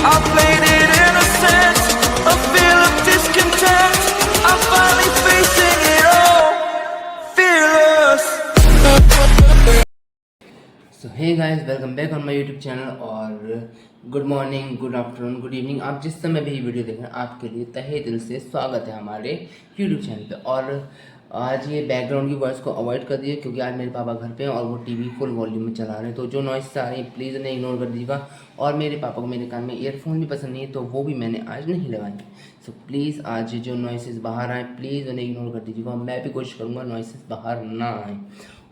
I played it innocent, a feel of discontent. I'm finally facing it all, fearless. So hey guys, welcome back on my YouTube channel. और good morning, good afternoon, good evening, आप जिस समय भी video देख रहे हैं आपके लिए तहे दिल से स्वागत है हमारे यूट्यूब चैनल पे। और आज ये बैकग्राउंड की वॉइस को अवॉइड कर दिए क्योंकि आज मेरे पापा घर पे हैं और वो टीवी फुल वॉल्यूम में चला रहे हैं, तो जो नॉइस आ रही है प्लीज़ उन्हें इग्नोर कर दीजिएगा। और मेरे पापा को मेरे कान में ईयरफोन भी पसंद नहीं है, तो वो भी मैंने आज नहीं लगाए। सो प्लीज़ आज जो नॉइसेस बाहर आए प्लीज़ उन्हें इग्नोर कर दीजिएगा। मैं भी कोशिश करूँगा नॉइसेस बाहर ना आए।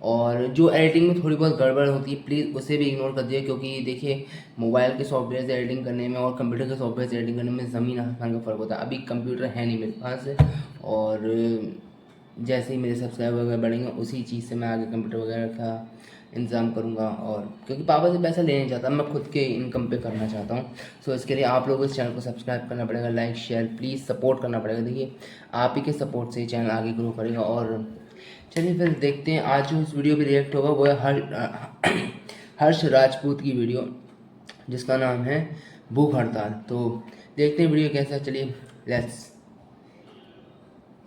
और जो एडिटिंग में थोड़ी बहुत गड़बड़ होती है प्लीज़ उसे भी इग्नोर कर दिए, क्योंकि देखिए मोबाइल के सॉफ्टवेयर से एडिटिंग करने में और कंप्यूटर के सॉफ्टवेयर से एडिटिंग करने में ज़मीन आसमान का फ़र्क होता है। अभी कंप्यूटर है नहीं मेरे पास, और जैसे ही मेरे सब्सक्राइबर वगैरह बढ़ेंगे उसी चीज़ से मैं आगे कंप्यूटर वगैरह का इंतज़ाम करूँगा। और क्योंकि पापा से पैसा लेना चाहता, मैं खुद के इनकम पे करना चाहता हूँ। सो इसके लिए आप लोगों को इस चैनल को सब्सक्राइब करना पड़ेगा, लाइक शेयर प्लीज़ सपोर्ट करना पड़ेगा। देखिए आप ही के सपोर्ट से ये चैनल आगे ग्रो करेगा। और चलिए फिर देखते हैं आज जो इस वीडियो पे रिएक्ट होगा वो है हर्ष राजपूत की वीडियो जिसका नाम है भूख हड़ताल। तो देखते हैं वीडियो कैसा। चलिए लेट्स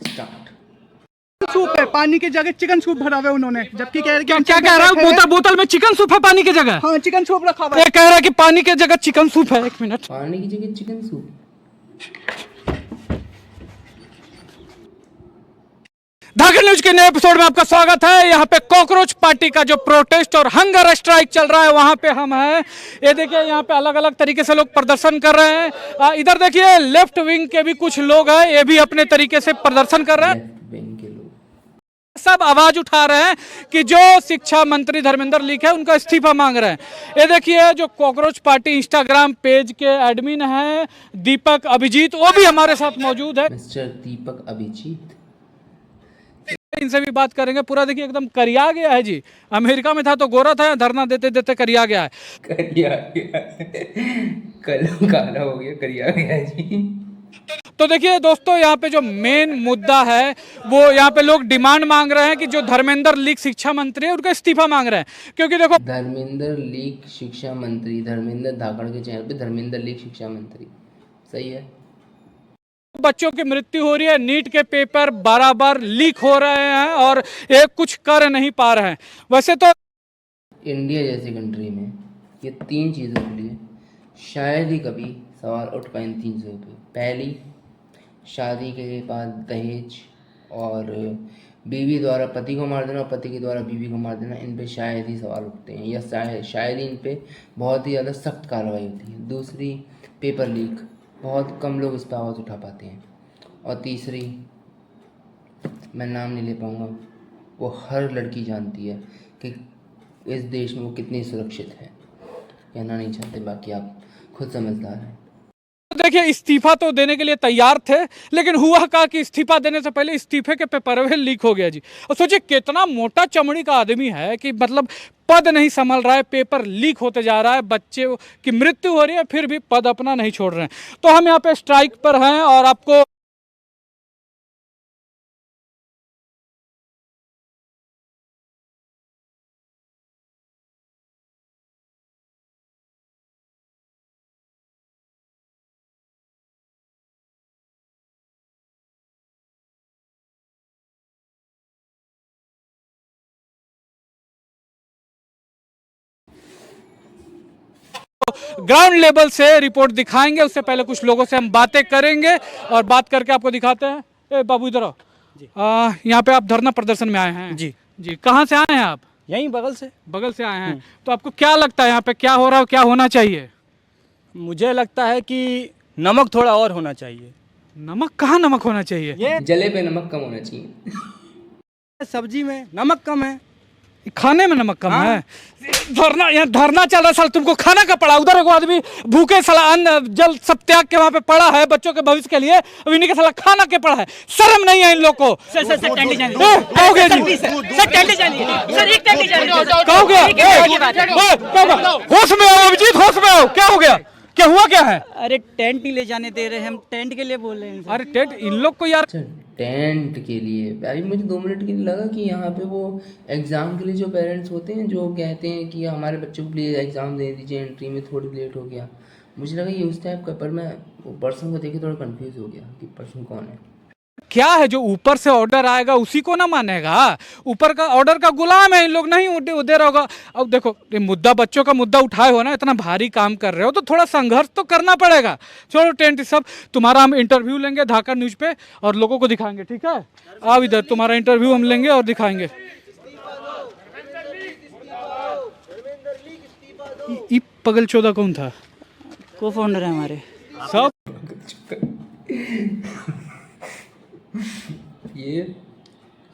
स्टार्ट। सूप है, पानी की जगह चिकन सूप भरा हुआ है उन्होंने, जबकि कह रहे कि क्या कह रहा हूँ? बोतल में चिकन सूप है पानी की जगह? हाँ चिकन सूप रखा हुआ ये है। कह रहा है कि पानी की जगह चिकन सूप है। एक मिनट, पानी की जगह चिकन सूप। धाकड़ न्यूज के नए एपिसोड में आपका स्वागत है। यहाँ पे कॉकरोच पार्टी का जो प्रोटेस्ट और हंगर स्ट्राइक चल रहा है वहाँ पे हम हैं। ये देखिए यहाँ पे अलग अलग तरीके से लोग प्रदर्शन कर रहे हैं। इधर देखिए लेफ्ट विंग के भी कुछ लोग हैं, ये भी अपने तरीके से प्रदर्शन कर रहे हैं। सब आवाज उठा रहे हैं कि जो शिक्षा मंत्री धर्मेंद्र लीक है उनका इस्तीफा मांग रहे हैं। ये देखिए जो कॉकरोच पार्टी इंस्टाग्राम पेज के एडमिन हैं दीपक अभिजीत, वो भी हमारे साथ मौजूद है। मिस्टर दीपक अभिजीत, इनसे भी बात करेंगे। पूरा देखिए एकदम करिया गया है जी। अमेरिका में था तो गोरा था, धरना देते देते करिया गया है। करिया गया कल काला हो गया, करिया गया जी। तो देखिए दोस्तों यहाँ पे जो मेन मुद्दा है वो यहाँ पे लोग डिमांड मांग रहे हैं कि जो धर्मेंद्र लीक शिक्षा मंत्री है उनका इस्तीफा मांग रहे हैं। क्योंकि देखो धर्मेंद्र लीक शिक्षा मंत्री, धर्मेंद्र धाकड़ के चैनल पे धर्मेंद्र लीक शिक्षा मंत्री, सही है। बच्चों की मृत्यु हो रही है, नीट के पेपर बराबर लीक हो रहे हैं और ये कुछ कर नहीं पा रहे हैं। वैसे तो इंडिया जैसी कंट्री में ये तीन चीज़ों के लिए शायद ही कभी सवाल उठ पाए इन तीन चीज़ों पे। पहली, शादी के बाद दहेज और बीवी द्वारा पति को मार देना और पति के द्वारा बीवी को मार देना, इन पे शायद ही सवाल उठते हैं या शायद ही इन पे बहुत ही ज़्यादा सख्त कार्रवाई होती है। दूसरी, पेपर लीक, बहुत कम लोग इस पर आवाज़ उठा पाते हैं। और तीसरी, मैं नाम नहीं ले पाऊँगा, वो हर लड़की जानती है कि इस देश में वो कितनी सुरक्षित है। कहना नहीं चाहते, बाकी आप खुद समझदार हैं। देखिए इस्तीफा तो देने के लिए तैयार थे, लेकिन हुआ का कि इस्तीफा देने से पहले इस्तीफे के पेपर लीक हो गया जी। और सोचिए कितना मोटा चमड़ी का आदमी है कि मतलब पद नहीं संभल रहा है, पेपर लीक होते जा रहा है, बच्चे की मृत्यु हो रही है, फिर भी पद अपना नहीं छोड़ रहे हैं। तो हम यहाँ पे स्ट्राइक पर हैं और आपको ग्राउंड लेवल से रिपोर्ट दिखाएंगे। उससे पहले कुछ लोगों से हम बातें करेंगे और बात करके आपको दिखाते हैं। ए बाबू इधर आओ। यहाँ पे आप धरना प्रदर्शन में आए हैं? जी जी। कहाँ से आए हैं आप? यहीं बगल से आए हैं। तो आपको क्या लगता है यहाँ पे क्या हो रहा है, क्या होना चाहिए? मुझे लगता है कि नमक थोड़ा और होना चाहिए। नमक? कहाँ नमक होना चाहिए? ये जले पे नमक कम होना चाहिए। सब्जी में नमक कम है, खाने में नमक कम हाँ। है। धरना, यहाँ धरना चल रहा है साल, तुमको खाना का पड़ा। उधर एक आदमी भूखे साला अन्न जल सब त्याग के वहाँ पे पड़ा है बच्चों के भविष्य के लिए, अब इन्हीं के साला खाना के पड़ा है। शर्म नहीं है इन लोग को? कहोगे जी? होश में आओ अभिजीत, होश में आओ। क्या हो गया? क्या हुआ? क्या है? अरे टेंट नहीं ले जाने दे रहे, हम टेंट के लिए बोल रहे हैं। अरे टेंट इन लोग को यार। अच्छा, टेंट के लिए अभी मुझे 2 मिनट के लिए लगा कि यहाँ पे वो एग्ज़ाम के लिए जो पेरेंट्स होते हैं जो कहते हैं कि हमारे बच्चों को प्लीज़ एग्ज़ाम दे दीजिए, एंट्री में थोड़ी लेट हो गया, मुझे लगा ये उस टाइप का, पर मैं वो पर्सन को देखे थोड़ा कंफ्यूज हो गया कि पर्सन कौन है। क्या है, जो ऊपर से ऑर्डर आएगा उसी को ना मानेगा? ऊपर का ऑर्डर का गुलाम है इन लोग, नहीं दे रहा होगा। अब देखो ये मुद्दा, बच्चों का मुद्दा उठाए हो ना, इतना भारी काम कर रहे हो तो थोड़ा संघर्ष तो करना पड़ेगा। चलो टेंट सब तुम्हारा हम इंटरव्यू लेंगे धाकड़ न्यूज पे और लोगों को दिखाएंगे, ठीक है? आओ इधर, तुम्हारा इंटरव्यू हम लेंगे और दिखाएंगे। ये पगल चौदह कौन था? को फाउंडर है हमारे। सब ये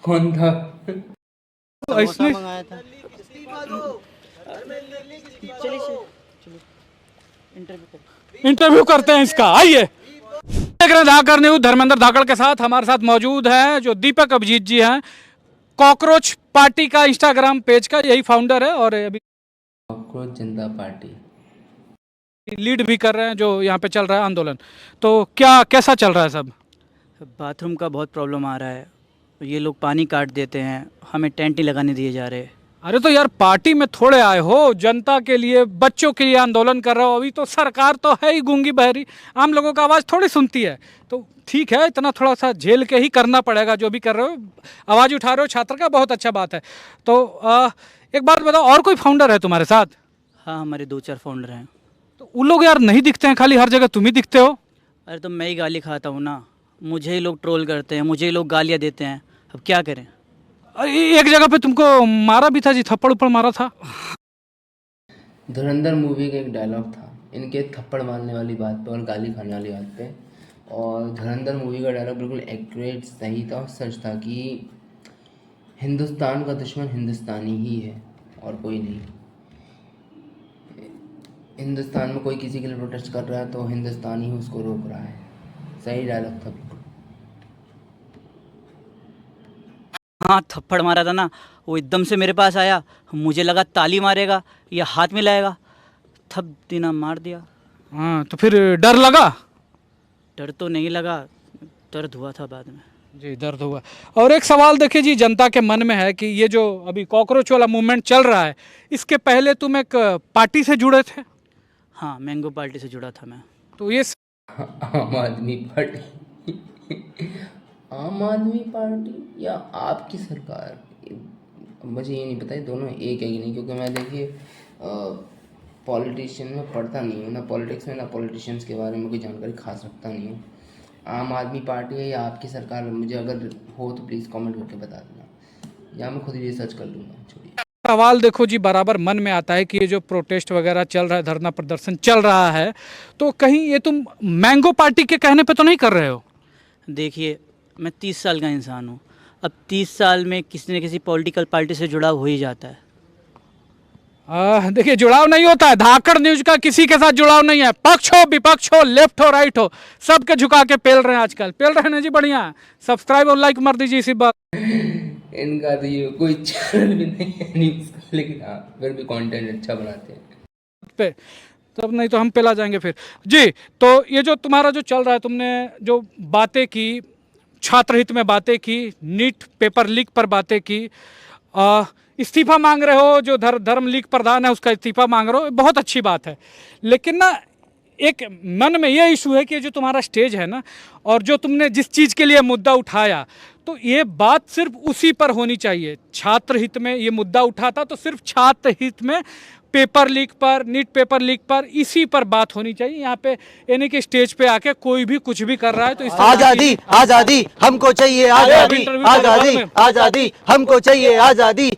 कौन था? इसने मंगाया था। इंटरव्यू करते हैं इसका, आइए। देख रहे हैं धाकड़ न्यूज, धर्मेंद्र धाकड़ के साथ हमारे साथ मौजूद है जो दीपक अभिजीत जी हैं, कॉकरोच पार्टी का इंस्टाग्राम पेज का यही फाउंडर है और अभी कॉकरोच जनता पार्टी लीड भी कर रहे हैं जो यहाँ पे चल रहा है आंदोलन। तो क्या कैसा चल रहा है सब? बाथरूम का बहुत प्रॉब्लम आ रहा है, ये लोग पानी काट देते हैं, हमें टेंट नहीं लगाने दिए जा रहे। अरे तो यार पार्टी में थोड़े आए हो, जनता के लिए, बच्चों के लिए आंदोलन कर रहे हो। अभी तो सरकार तो है ही गूंगी बहरी, आम लोगों का आवाज़ थोड़ी सुनती है। तो ठीक है, इतना थोड़ा सा झेल के ही करना पड़ेगा जो भी कर रहे हो। आवाज़ उठा रहे हो छात्र का, बहुत अच्छा बात है। तो एक बात बताओ, और कोई फाउंडर है तुम्हारे साथ? हाँ, हमारे 2-4 फाउंडर हैं। तो उन लोग यार नहीं दिखते हैं, खाली हर जगह तुम ही दिखते हो। अरे तो मैं ही गाली खाता हूँ ना, मुझे ही लोग ट्रोल करते हैं, मुझे ही लोग गालियाँ देते हैं, अब क्या करें? एक जगह पे तुमको मारा भी था जी, थप्पड़ उप्पड़ मारा था। धुरंधर मूवी का एक डायलॉग था इनके थप्पड़ मारने वाली बात पे और गाली खाने वाली बात पे, और धुरंधर मूवी का डायलॉग बिल्कुल एक्यूरेट, सही था और सच था कि हिंदुस्तान का दुश्मन हिंदुस्तानी ही है और कोई नहीं। हिंदुस्तान में कोई किसी के लिए प्रोटेस्ट कर रहा है तो हिंदुस्तानी ही उसको रोक रहा है। सही डायलॉग था बिल्कुल। हाँ, थप्पड़ मारा था ना, वो एकदम से मेरे पास आया, मुझे लगा ताली मारेगा या हाथ मिलाएगा, थप देना मार दिया। हाँ, तो फिर डर लगा? डर तो नहीं लगा, दर्द हुआ था बाद में। जी, दर्द हुआ। और एक सवाल देखिए जी, जनता के मन में है कि ये जो अभी कॉकरोच वाला मूवमेंट चल रहा है, इसके पहले तुम एक पार्टी से जुड़े थे? हाँ, मैंगो पार्टी से जुड़ा था मैं। तो ये आम आदमी पार्टी आम आदमी पार्टी या आपकी सरकार, मुझे ये नहीं पता है दोनों एक है कि नहीं, क्योंकि मैं देखिए पॉलिटिशियन में पढ़ता नहीं हूँ, ना पॉलिटिक्स में ना पॉलिटिशियंस के बारे में कोई जानकारी खास रखता नहीं हूँ। आम आदमी पार्टी है या आपकी सरकार, मुझे अगर हो तो प्लीज़ कमेंट करके बता देना, या मैं खुद रिसर्च कर लूँगा। छोड़िए, सवाल देखो जी, बराबर मन में आता है कि ये जो प्रोटेस्ट वगैरह चल रहा है, धरना प्रदर्शन चल रहा है, तो कहीं ये तुम मैंगो पार्टी के कहने पे तो नहीं कर रहे हो? देखिए, मैं 30 साल का इंसान हूँ, अब 30 साल में किसी न किसी पॉलिटिकल पार्टी से जुड़ाव हो ही जाता है। देखिए, जुड़ाव नहीं होता है, धाकड़ न्यूज का किसी के साथ जुड़ाव नहीं है। पक्ष हो विपक्ष हो, लेफ्ट हो राइट हो, सबके झुका के पेल रहे हैं आजकल। पेल रहे हैं ना जी, बढ़िया। सब्सक्राइब और लाइक मार दीजिए इसी बात। इनका तो ये कोई चैनल भी नहीं है न्यूज़ का, लेकिन हाँ फिर भी कंटेंट अच्छा बनाते हैं पे तब नहीं तो हम पेला जाएंगे फिर जी। तो ये जो तुम्हारा जो चल रहा है, तुमने जो बातें की, छात्र हित में बातें की, नीट पेपर लीक पर बातें की, इस्तीफा मांग रहे हो, जो धर्म लीग प्रधान है उसका इस्तीफा मांग रहे हो, बहुत अच्छी बात है। लेकिन ना एक मन में ये इशू है कि जो तुम्हारा स्टेज है ना, और जो तुमने जिस चीज़ के लिए मुद्दा उठाया, तो ये बात सिर्फ उसी पर होनी चाहिए। छात्र हित में ये मुद्दा उठाता तो सिर्फ छात्र हित में, पेपर लीक पर, नीट पेपर लीक पर, इसी पर बात होनी चाहिए। यहाँ पे यानी कि स्टेज पे आके कोई भी कुछ भी कर रहा है तो इस आजादी आजादी हमको चाहिए, आजादी आजादी आजादी हमको चाहिए, आजादी।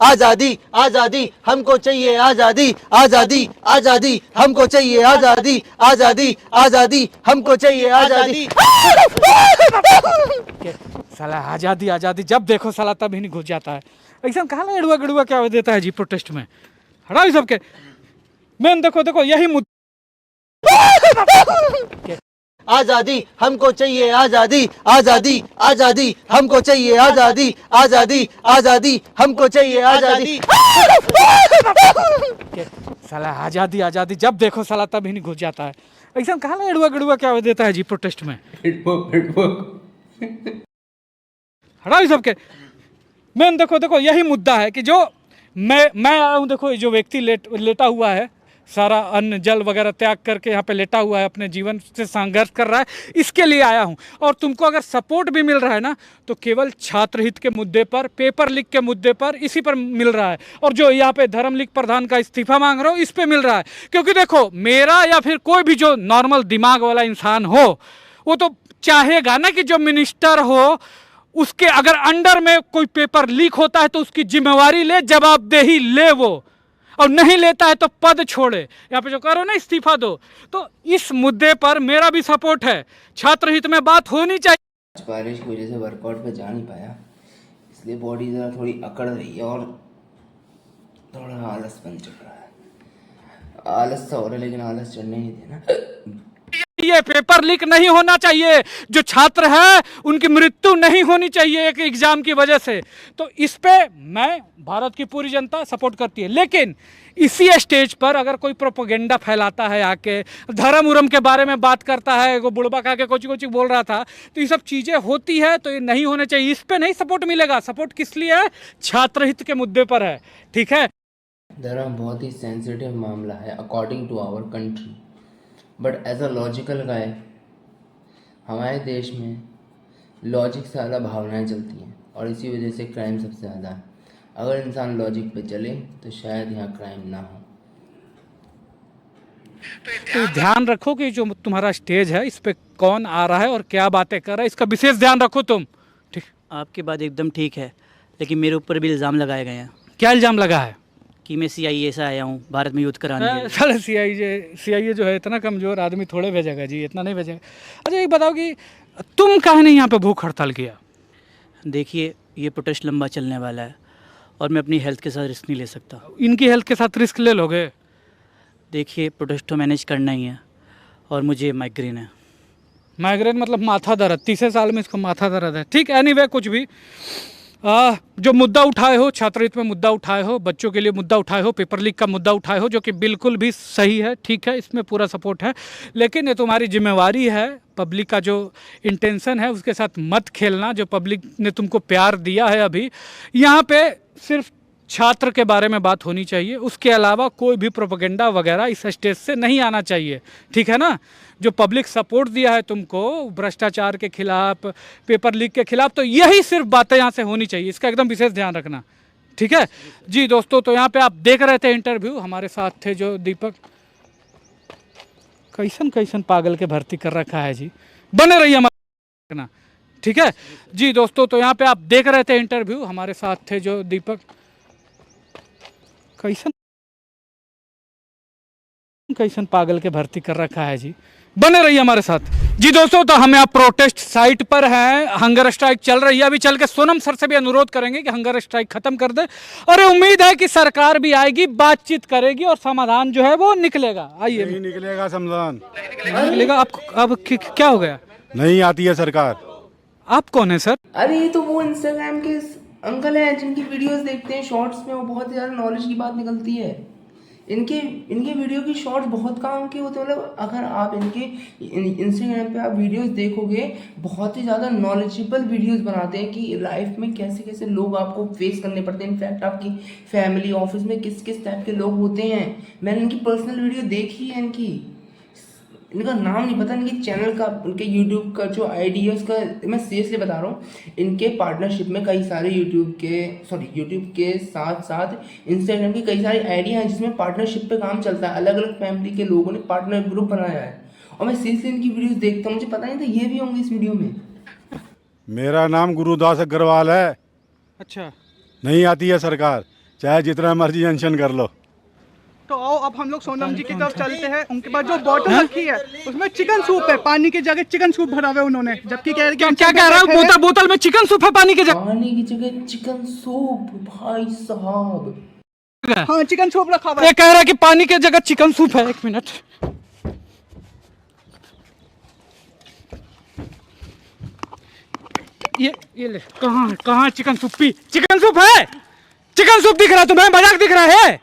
आजादी आजादी हमको चाहिए, आजादी आजादी आजादी हमको चाहिए, आजादी आजादी आजादी हमको चाहिए, आजादी। साला आज़ादी आज़ादी जब देखो साला तब ही नहीं घुस जाता है। ऐसा कहाँ लड़ुआ गड़ुआ क्या देता है जी प्रोटेस्ट में? हटाओ ये सबके। मैन देखो देखो यही मुद्दा। आजादी हमको चाहिए, आजादी आजादी आजादी हमको चाहिए, आजादी आजादी आजादी हमको चाहिए, आजादी। साला आज़ादी आज़ादी जब देखो साला तब ही नहीं घुस जाता है। ऐसा कहाँ लड़ुआ गड़ुआ क्या देता है जी प्रोटेस्ट में? हटाओ ये सबके। मेन देखो देखो यही मुद्दा है कि जो मैं आया हूँ, देखो ये जो व्यक्ति लेटा हुआ है, सारा अन्न जल वगैरह त्याग करके यहाँ पे लेटा हुआ है, अपने जीवन से संघर्ष कर रहा है, इसके लिए आया हूँ। और तुमको अगर सपोर्ट भी मिल रहा है ना तो केवल छात्र हित के मुद्दे पर, पेपर लीक के मुद्दे पर, इसी पर मिल रहा है। और जो यहाँ पे धर्म लीग प्रधान का इस्तीफा मांग रहा हूँ, इस पे मिल रहा है। क्योंकि देखो मेरा या फिर कोई भी जो नॉर्मल दिमाग वाला इंसान हो, वो तो चाहेगा ना कि जो मिनिस्टर हो उसके अगर अंडर में कोई पेपर लीक होता है तो उसकी जिम्मेवारी ले, जवाबदेही ले वो, और नहीं लेता है तो पद छोड़े। यहाँ पे जो करो ना इस्तीफा दो। तो इस मुद्दे पर मेरा भी सपोर्ट है, छात्र हित में बात होनी चाहिए। आज बारिश की वजह से वर्कआउट पे जा नहीं पाया, इसलिए बॉडी ज़रा थोड़ी अकड़ रही है और थोड़ा आलस बन चुका है। आलस सा हो रहा है लेकिन आलस चढ़ने ही देना। ये पेपर लीक नहीं होना चाहिए, जो छात्र है उनकी मृत्यु नहीं होनी चाहिए एक एग्जाम की वजह से। तो इस पे मैं, भारत की पूरी जनता सपोर्ट करती है। लेकिन इसी स्टेज पर अगर कोई प्रोपेगेंडा फैलाता है, आके धर्म उरम के बारे में बात करता है, वो बुड़बक आके कुछ बोल रहा था, तो ये सब चीज़ें होती है तो ये नहीं होने चाहिए। इस पे नहीं सपोर्ट मिलेगा। सपोर्ट किस लिए है? छात्र हित के मुद्दे पर है। ठीक है, धर्म बहुत ही सेंसिटिव मामला है according to our country, but as a logical guy हमारे देश में लॉजिक से ज़्यादा भावनाएं चलती हैं और इसी वजह से क्राइम सबसे ज़्यादा है। अगर इंसान लॉजिक पे चले तो शायद यहाँ क्राइम ना हो। तो ध्यान रखो कि जो तुम्हारा स्टेज है इस पे कौन आ रहा है और क्या बातें कर रहा है, इसका विशेष ध्यान रखो तुम। ठीक, आपकी बात एकदम ठीक है, लेकिन मेरे ऊपर भी इल्ज़ाम लगाए गए हैं क्या इल्ज़ाम लगा है? कि मैं CIA से आया हूँ भारत में युद्ध कराने के लिए। साले CIA जो है इतना कमज़ोर आदमी थोड़े भेजेगा जी, इतना नहीं भेजेगा। अच्छा ये बताओ कि तुम काहे नहीं यहाँ पे भूख हड़ताल किया? देखिए ये प्रोटेस्ट लंबा चलने वाला है और मैं अपनी हेल्थ के साथ रिस्क नहीं ले सकता। इनकी हेल्थ के साथ रिस्क ले लोगे? देखिए प्रोटेस्ट तो मैनेज करना ही है और मुझे माइग्रेन है। माइग्रेन मतलब माथा दर्द, 30 साल में इसको माथा दर्द है। ठीक, एनीवे कुछ भी जो मुद्दा उठाए हो, छात्र हित में मुद्दा उठाए हो, बच्चों के लिए मुद्दा उठाए हो, पेपर लीक का मुद्दा उठाए हो, जो कि बिल्कुल भी सही है, ठीक है, इसमें पूरा सपोर्ट है। लेकिन ये तुम्हारी जिम्मेवारी है, पब्लिक का जो इंटेंशन है उसके साथ मत खेलना। जो पब्लिक ने तुमको प्यार दिया है, अभी यहाँ पे सिर्फ छात्र के बारे में बात होनी चाहिए, उसके अलावा कोई भी प्रोपेगेंडा वगैरह इस स्टेज से नहीं आना चाहिए। ठीक है ना? जो पब्लिक सपोर्ट दिया है तुमको भ्रष्टाचार के खिलाफ, पेपर लीक के खिलाफ, तो यही सिर्फ बातें यहाँ से होनी चाहिए, इसका एकदम विशेष ध्यान रखना। ठीक है जी दोस्तों, तो यहाँ पे आप देख रहे थे इंटरव्यू, हमारे साथ थे जो दीपक। कैसन पागल के भर्ती कर रखा है जी, बने रहिए हमारे। ठीक है जी दोस्तों, तो यहाँ पे आप देख रहे थे इंटरव्यू, हमारे साथ थे जो दीपक। कैसन पागल के भर्ती कर रखा है जी, बने रहिए हमारे साथ। जी दोस्तों, तो हम यहाँ प्रोटेस्ट साइट पर हैं, हंगर स्ट्राइक चल रही है। अभी चल के सोनम सर से भी अनुरोध करेंगे कि हंगर स्ट्राइक खत्म कर दे, और उम्मीद है कि सरकार भी आएगी, बातचीत करेगी और समाधान जो है वो निकलेगा। आइए। नहीं निकलेगा समाधान, निकलेगा। आपको अब क्या हो गया? नहीं आती है सरकार। आप कौन है सर? अरे ये तो वो इंस्टाग्राम के अंकल हैं जिनकी वीडियोस देखते हैं शॉर्ट्स में, वो बहुत ज़्यादा नॉलेज की बात निकलती है। इनके वीडियो की शॉर्ट्स बहुत काम के होते हैं। मतलब अगर आप इनके इंस्टाग्राम पे आप वीडियोस देखोगे, बहुत ही ज़्यादा नॉलेजेबल वीडियोस बनाते हैं कि लाइफ में कैसे कैसे लोग आपको फेस करने पड़ते हैं। इनफैक्ट आपकी फैमिली, ऑफिस में किस किस टाइप के लोग होते हैं। मैंने इनकी पर्सनल वीडियो देखी है। इनका नाम नहीं पता, इनके चैनल का, उनके यूट्यूब का जो आईडी है उसका मैं सीरियसली बता रहा हूँ। इनके पार्टनरशिप में कई सारे यूट्यूब के साथ साथ इंस्टाग्राम की कई सारी आईडी हैं जिसमें पार्टनरशिप पे काम चलता है। अलग अलग फैमिली के लोगों ने पार्टनर ग्रुप बनाया है और मैं सीरियसली इनकी वीडियोस देखता हूँ। मुझे पता नहीं था ये भी होंगे इस वीडियो में। मेरा नाम गुरुदास अग्रवाल है। अच्छा, नहीं आती है सरकार, चाहे जितना मर्जी अनशन कर लो। तो आओ अब हम लोग सोनम जी की तरफ चलते हैं। उनके पास जो बॉटल रखी है उसमें चिकन सूप है, पानी की जगह चिकन सूप भरा हुआ है उन्होंने, जबकि कह रहे क्या कह रहा है? बोतल में चिकन सूप है पानी की जगह? पानी की जगह चिकन सूप, भाई साहब। हाँ चिकन सूप रखा हुआ है। ये कह रहा है कि पानी की जगह चिकन सूप है। एक मिनट, ये ले, कहाँ चिकन सूप? चिकन सूप है, चिकन सूप दिख रहा है तुम्हें? मजाक दिख रहा है?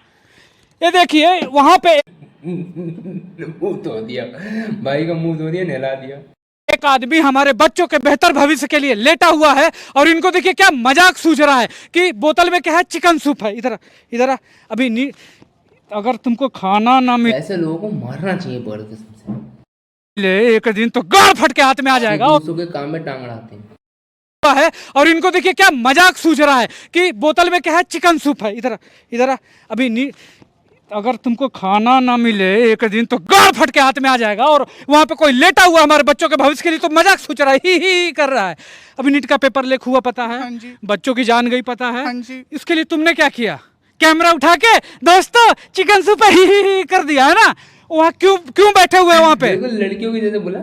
ये देखिए वहां पे मुंह धो दिया भाई का, मुंह धो दिया, नहला दिया। एक आदमी हमारे बच्चों के बेहतर भविष्य के लिए लेटा हुआ है और इनको देखिए क्या मजाक सूझ रहा है कि बोतल में क्या है, चिकन सूप है। इधर इधर अभी अगर तुमको खाना ना ऐसे लोगों को मारना चाहिए बड़े किस्म से, मिले एक दिन तो गाड़ फट के हाथ में आ जाएगा दूसरों के काम में टांग अड़ाते हैं। है। और इनको देखिए क्या मजाक सूझ रहा है कि बोतल में क्या है, चिकन सूप है। इधर इधर अभी अगर तुमको खाना ना मिले एक दिन तो गाड़ फट के हाथ में आ जाएगा और वहां पे कोई लेटा हुआ हमारे बच्चों के भविष्य के लिए तो मजाक सोच रहा है, ही कर रहा है। अभी नीट का पेपर लीक हुआ पता है, हाँ जी। बच्चों की जान गई पता है, हाँ जी। इसके लिए तुमने क्या किया, कैमरा उठा के दोस्तों चिकन सूप ही कर दिया है ना। वहाँ क्यों बैठे हुए हैं वहां पे, बिल्कुल लड़कियों की जैसे बोला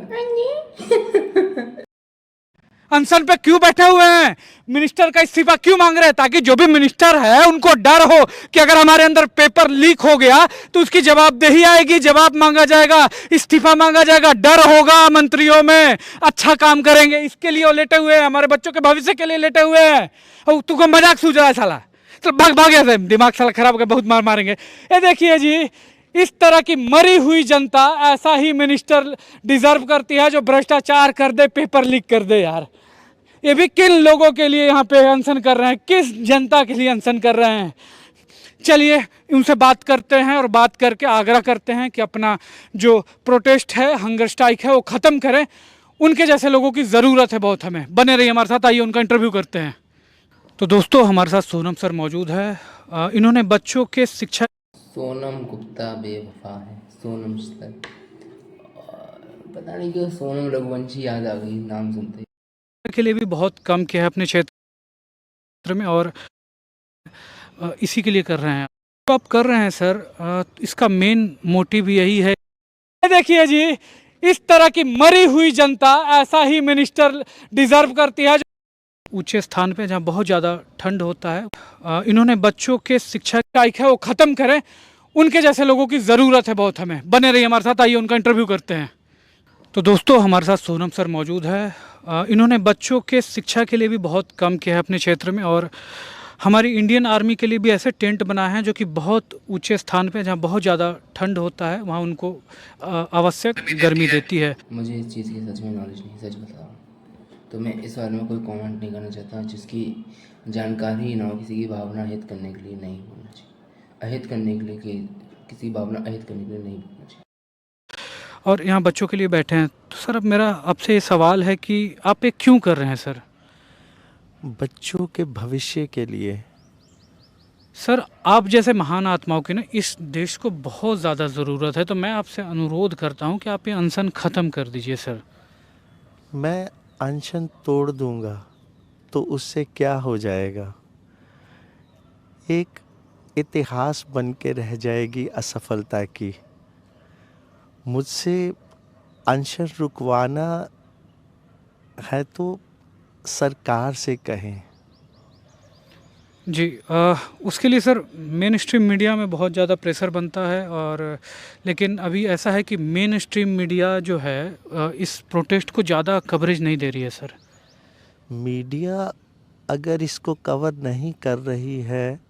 अनशन पे क्यों बैठे हुए हैं, मिनिस्टर का इस्तीफा क्यों मांग रहे हैं, ताकि जो भी मिनिस्टर है उनको डर हो कि अगर हमारे अंदर पेपर लीक हो गया तो उसकी जवाबदेही आएगी, जवाब मांगा जाएगा, इस्तीफा मांगा जाएगा, डर होगा मंत्रियों में, अच्छा काम करेंगे। इसके लिए वो लेटे हुए हैं, हमारे बच्चों के भविष्य के लिए लेटे हुए हैं। और तुमको मजाक सूझ रहा है साला, तो भाग गया, दिमाग साला खराब हो गया, बहुत मार मारेंगे। ये देखिए जी, इस तरह की मरी हुई जनता ऐसा ही मिनिस्टर डिजर्व करती है जो भ्रष्टाचार कर दे, पेपर लीक कर दे। यार ये भी किन लोगों के लिए यहाँ पे अनशन कर रहे हैं, किस जनता के लिए अनशन कर रहे हैं। चलिए उनसे बात करते हैं और बात करके आग्रह करते हैं कि अपना जो प्रोटेस्ट है, हंगर स्ट्राइक है, वो ख़त्म करें। उनके जैसे लोगों की ज़रूरत है बहुत हमें। बने रहिए हमारे साथ, आइए उनका इंटरव्यू करते हैं। तो दोस्तों हमारे साथ सोनम सर मौजूद है। इन्होंने बच्चों के शिक्षा, सोनम गुप्ता बेवफा है, सोनम सर, पता नहीं क्यों सोनम रघुवंशी याद आ गई नाम सुनते ही। के लिए भी बहुत कम किया है अपने क्षेत्र में और इसी के लिए कर रहे हैं। तो आप कर रहे हैं सर, इसका मेन मोटिव यही है। देखिए जी, इस तरह की मरी हुई जनता ऐसा ही मिनिस्टर डिजर्व करती है जो ऊंचे स्थान पे जहाँ बहुत ज़्यादा ठंड होता है। इन्होंने बच्चों के शिक्षा स्ट्राइक है वो ख़त्म करें। उनके जैसे लोगों की ज़रूरत है बहुत हमें। बने रहिए हमारे साथ, आइए उनका इंटरव्यू करते हैं। तो दोस्तों हमारे साथ सोनम सर मौजूद है। इन्होंने बच्चों के शिक्षा के लिए भी बहुत कम किया है अपने क्षेत्र में और हमारी इंडियन आर्मी के लिए भी ऐसे टेंट बनाए हैं जो कि बहुत ऊंचे स्थान पे जहाँ बहुत ज़्यादा ठंड होता है वहाँ उनको आवश्यक गर्मी देती है। मुझे इस चीज़ की सच में नॉलेज नहीं, सच बता रहा हूँ। तो मैं इस बारे में कोई कमेंट नहीं करना चाहता जिसकी जानकारी ना हो, किसी की भावना अहित करने के लिए नहीं बोलना चाहिए, अहित करने के लिए किसी भावना अहित करने के लिए नहीं बोलना चाहिए। और यहाँ बच्चों के लिए बैठे हैं। तो सर अब मेरा आपसे ये सवाल है कि आप ये क्यों कर रहे हैं सर? बच्चों के भविष्य के लिए। सर आप जैसे महान आत्माओं की ना इस देश को बहुत ज़्यादा ज़रूरत है, तो मैं आपसे अनुरोध करता हूँ कि आप ये अनशन ख़त्म कर दीजिए सर। मैं अनशन तोड़ दूंगा तो उससे क्या हो जाएगा? एक इतिहास बन के रह जाएगी असफलता की। मुझसे अनशन रुकवाना है तो सरकार से कहें। जी उसके लिए सर मेन स्ट्रीम मीडिया में बहुत ज़्यादा प्रेशर बनता है और लेकिन अभी ऐसा है कि मेन स्ट्रीम मीडिया जो है इस प्रोटेस्ट को ज़्यादा कवरेज नहीं दे रही है सर। मीडिया अगर इसको कवर नहीं कर रही है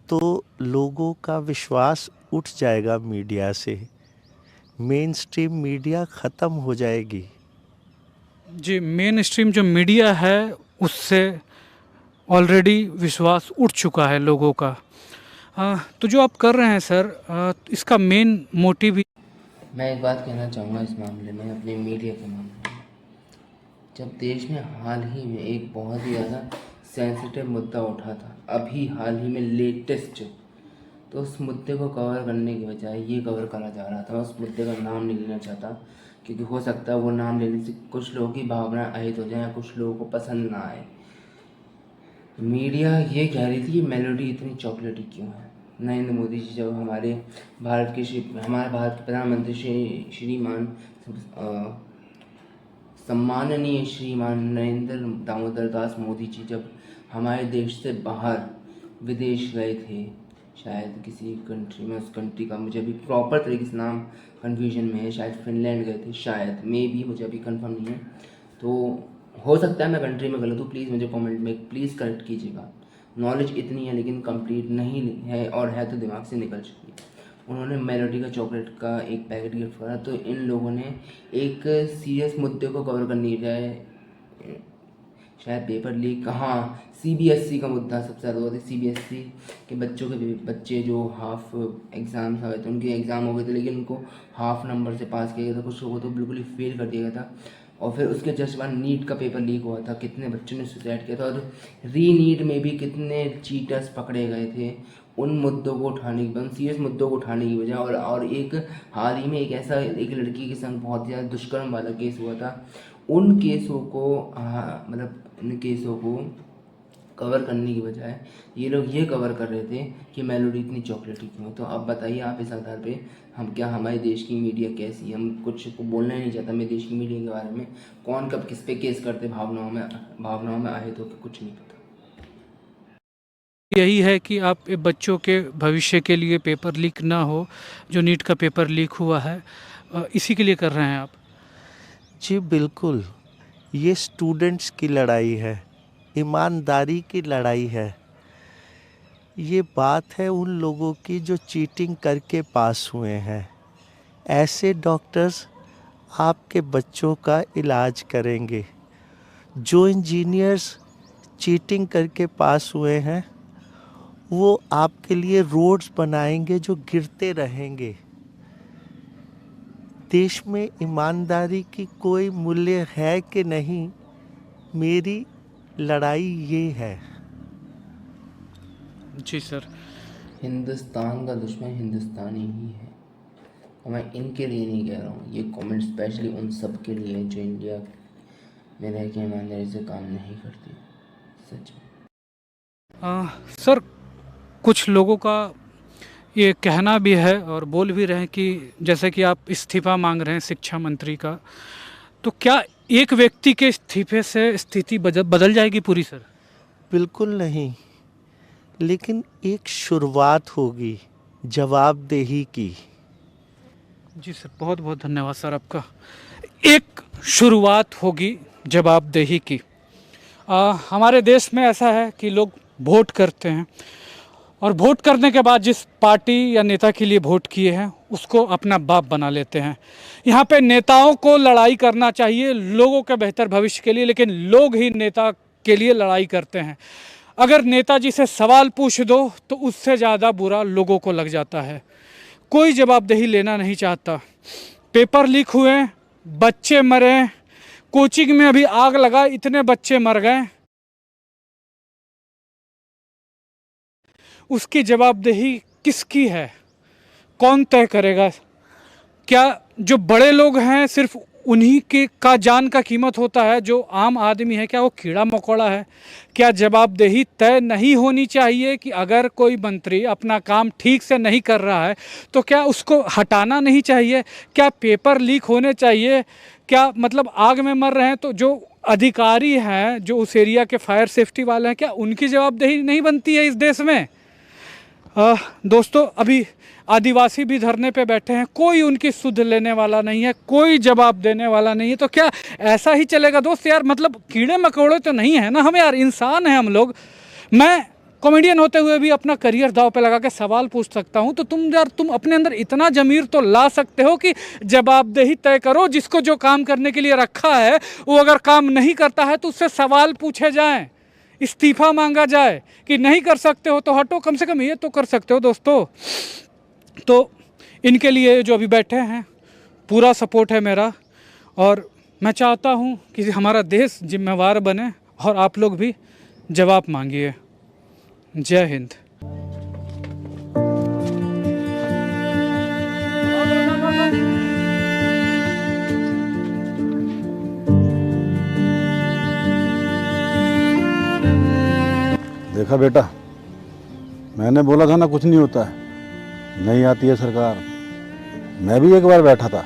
तो लोगों का विश्वास उठ जाएगा मीडिया से, मेन स्ट्रीम मीडिया ख़त्म हो जाएगी। जी मेन स्ट्रीम जो मीडिया है उससे ऑलरेडी विश्वास उठ चुका है लोगों का। तो जो आप कर रहे हैं सर इसका मेन मोटिव ही। मैं एक बात कहना चाहूँगा इस मामले में, अपने मीडिया के मामले में। जब देश में हाल ही में एक बहुत ही ज़्यादा सेंसिटिव मुद्दा उठा था, अभी हाल ही में लेटेस्ट, तो उस मुद्दे को कवर करने की बजाय ये कवर करा जा रहा था। उस मुद्दे का नाम नहीं लेना चाहता क्योंकि हो सकता है वो नाम लेने से कुछ लोगों की भावना अहित हो जाए या कुछ लोगों को पसंद ना आए। मीडिया ये कह रही थी कि मेलोडी इतनी चॉकलेटी क्यों है। नरेंद्र मोदी जी जब हमारे भारत के प्रधानमंत्री श्रीमान सम्माननीय श्रीमान नरेंद्र दामोदर दास मोदी जी जब हमारे देश से बाहर विदेश गए थे, शायद किसी कंट्री में, उस कंट्री का मुझे अभी प्रॉपर तरीके से नाम कन्फ्यूजन में है, शायद फिनलैंड गए थे, शायद मे भी, मुझे अभी कंफर्म नहीं है। तो हो सकता है मैं कंट्री में गलत हूँ, प्लीज़ मुझे कमेंट में प्लीज़ करेक्ट कीजिएगा। नॉलेज इतनी है लेकिन कंप्लीट नहीं है, और है तो दिमाग से निकल चुकी है। उन्होंने मेलोडी का चॉकलेट का एक पैकेट गिफ्ट करा। तो इन लोगों ने एक सीरियस मुद्दे को कवर करने की बजाय शायद पेपर लीक, हाँ CBSE का मुद्दा सबसे ज़्यादा हुआ था। CBSE के बच्चों के बच्चे जो हाफ एग्ज़ाम्स हुए थे, उनके एग्ज़ाम हो गए थे लेकिन उनको हाफ नंबर से पास किया गया था, कुछ लोगों को तो बिल्कुल ही फेल कर दिया गया था। और फिर उसके जस्ट बाद नीट का पेपर लीक हुआ था, कितने बच्चों ने सुसाइड किया था, और नीट में भी कितने चीटर्स पकड़े गए थे। उन मुद्दों को उठाने की, सीरियस मुद्दों को उठाने की वजह, और एक हाल ही में एक ऐसा एक लड़की के संग बहुत ज़्यादा दुष्कर्म वाला केस हुआ था, उन केसों को मतलब इन केसों को कवर करने की बजाय ये लोग ये कवर कर रहे थे कि मेलोडी इतनी चॉकलेटी क्यों है। तो अब बताइए आप इस आधार पे हम क्या, हमारे देश की मीडिया कैसी है? हम कुछ को बोलना ही नहीं चाहता मेरे देश की मीडिया के बारे में, कौन कब किस पे केस करते भावनाओं में आए तो कुछ नहीं पता। यही है कि आप ये बच्चों के भविष्य के लिए पेपर लीक ना हो, जो नीट का पेपर लीक हुआ है, इसी के लिए कर रहे हैं आप? जी बिल्कुल, ये स्टूडेंट्स की लड़ाई है, ईमानदारी की लड़ाई है। ये बात है उन लोगों की जो चीटिंग करके पास हुए हैं। ऐसे डॉक्टर्स आपके बच्चों का इलाज करेंगे। जो इंजीनियर्स चीटिंग करके पास हुए हैं वो आपके लिए रोड्स बनाएंगे जो गिरते रहेंगे। देश में ईमानदारी की कोई मूल्य है कि नहीं, मेरी लड़ाई ये है। जी सर। हिंदुस्तान का दुश्मन हिंदुस्तानी ही है, और मैं इनके लिए नहीं कह रहा हूँ, ये कमेंट स्पेशली उन सब के लिए जो इंडिया में रह के ईमानदारी से काम नहीं करती, सच में। सर, कुछ लोगों का ये कहना भी है और बोल भी रहे हैं कि जैसे कि आप इस्तीफा मांग रहे हैं शिक्षा मंत्री का, तो क्या एक व्यक्ति के इस्तीफे से स्थिति बदल जाएगी पूरी? सर बिल्कुल नहीं, लेकिन एक शुरुआत होगी जवाबदेही की। जी सर, बहुत बहुत धन्यवाद सर आपका। एक शुरुआत होगी जवाबदेही की। हमारे देश में ऐसा है कि लोग वोट करते हैं और वोट करने के बाद जिस पार्टी या नेता के लिए वोट किए हैं उसको अपना बाप बना लेते हैं। यहाँ पे नेताओं को लड़ाई करना चाहिए लोगों के बेहतर भविष्य के लिए, लेकिन लोग ही नेता के लिए लड़ाई करते हैं। अगर नेताजी से सवाल पूछ दो तो उससे ज़्यादा बुरा लोगों को लग जाता है। कोई जवाबदेही लेना नहीं चाहता। पेपर लीक हुए, बच्चे मरे, कोचिंग में अभी आग लगा, इतने बच्चे मर गए, उसकी जवाबदेही किसकी है? कौन तय करेगा? क्या जो बड़े लोग हैं सिर्फ उन्हीं के का जान का कीमत होता है? जो आम आदमी है क्या वो कीड़ा मकोड़ा है? क्या जवाबदेही तय नहीं होनी चाहिए कि अगर कोई मंत्री अपना काम ठीक से नहीं कर रहा है तो क्या उसको हटाना नहीं चाहिए? क्या पेपर लीक होने चाहिए? क्या मतलब आग में मर रहे हैं तो जो अधिकारी हैं, जो उस एरिया के फायर सेफ्टी वाले हैं, क्या उनकी जवाबदेही नहीं बनती है इस देश में? दोस्तों, अभी आदिवासी भी धरने पे बैठे हैं, कोई उनकी सुध लेने वाला नहीं है, कोई जवाब देने वाला नहीं है। तो क्या ऐसा ही चलेगा दोस्त? यार मतलब कीड़े मकोड़े तो नहीं है ना हम, यार इंसान हैं हम लोग। मैं कॉमेडियन होते हुए भी अपना करियर दांव पे लगा के सवाल पूछ सकता हूं, तो तुम अपने अंदर इतना ज़मीर तो ला सकते हो कि जवाबदेही तय करो। जिसको जो काम करने के लिए रखा है वो अगर काम नहीं करता है तो उससे सवाल पूछे जाएँ, इस्तीफा मांगा जाए कि नहीं कर सकते हो तो हटो, कम से कम ये तो कर सकते हो दोस्तों। तो इनके लिए जो अभी बैठे हैं पूरा सपोर्ट है मेरा, और मैं चाहता हूँ कि हमारा देश जिम्मेवार बने और आप लोग भी जवाब मांगिए। जय हिंद। देखा बेटा, मैंने बोला था ना कुछ नहीं होता है, नहीं आती है सरकार। मैं भी एक बार बैठा था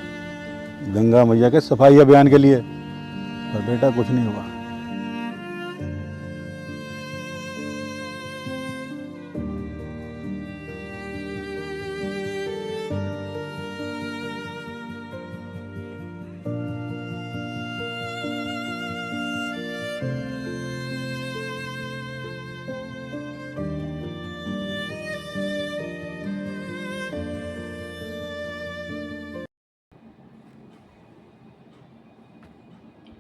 गंगा मैया के सफाई अभियान के लिए, पर बेटा कुछ नहीं हुआ।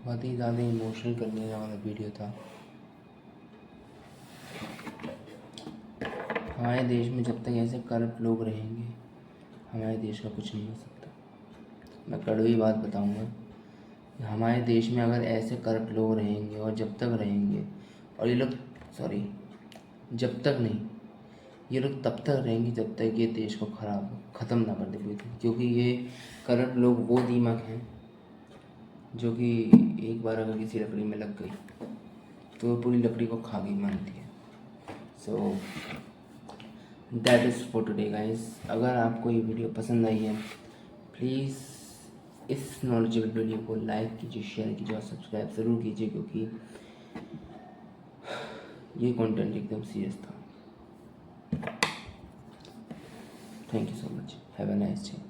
बहुत ही ज़्यादा इमोशनल करने वाला वीडियो था। हमारे देश में जब तक ऐसे करप्ट लोग रहेंगे हमारे देश का कुछ नहीं हो सकता। मैं कड़वी बात बताऊंगा, हमारे देश में अगर ऐसे करप्ट लोग रहेंगे और जब तक रहेंगे, और ये लोग जब तक नहीं, ये लोग तब तक रहेंगे जब तक ये देश को ख़त्म ना कर दे पूरी तरह। क्योंकि ये करप्ट लोग वो दीमक हैं जो कि एक बार अगर किसी लकड़ी में लग गई तो वो पूरी लकड़ी को खा गई मानती है। So that is for today guys. अगर आपको ये वीडियो पसंद आई है प्लीज़ इस नॉलेजेबल वीडियो को लाइक कीजिए, शेयर कीजिए और सब्सक्राइब ज़रूर कीजिए, क्योंकि ये कंटेंट एकदम सीरियस था। Thank you so much, have a nice day.